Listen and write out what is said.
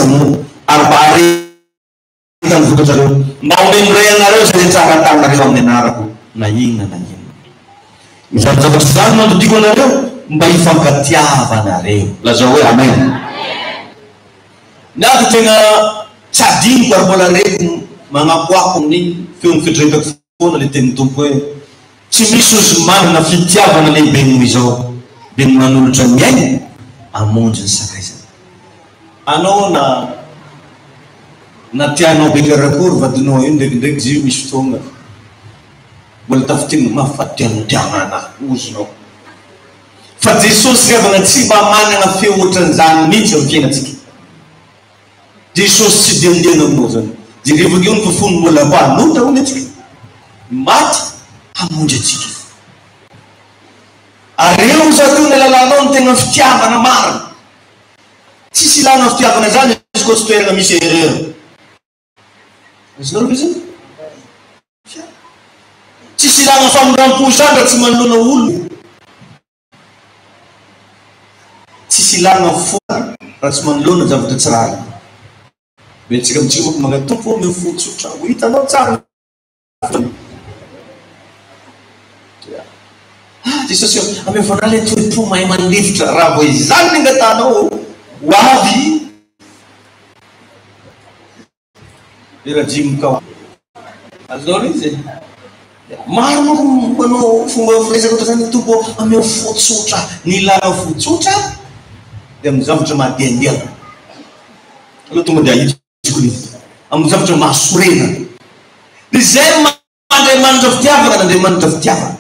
no arbary tan vokatrareo mba omendray anareo zay tsara tanareo amin'ny anarako na inona na inona izany zavatra zany mandodiko anareo mba hifankatiavanareo lazao hoe amen nato tegna tsy adiniko ary mbola reko magnapoako amin'ny feon'ny fitrekako foana le teny tompo hoe tsy misy ozy manana fitiavana lehibe noho izao be ny manolotra miaina amonjy ny sakaizana anao na tianao be karakory vadinao io ndraikindraiky zio misy fotoana mbola tafiteny mafatianao tianana ozonao fa Jesosy revana tsy mba manana feo ohatran'izany mihitsy amin'ny fiainantsika Jesosy tsy dendiana aminao zany de rehefa eo ny fofony mbola mpanota hono atsika maty hamonjy atsika ary eo zato ny lalanao ny tegna fitiavana marina tsisy ilana fitiavana zany izy koa tsy toerana misy erreur azonareo zany tsisy ilana famondram-po zany raha tsy manoloana olo tsisy ilana foana raha tsy manoloana zavatra tsy raha metsika mitsika moko magnatompo ame fotsotra ho hitanao tsara Jesosy ame vonale toepo mahay manefitra raha vo izany nengatanao ho avy erajimoka azao izy maro moko manao fomba firesaka ohatra zany tompo ame fotsotra ny ilana fotsotra de amy zavatra mandehandeha aloha tonga de ahitsiko izy amy zavatra mahasorena de zay mandeha manitra fitiavana nandeha manitra fitiavana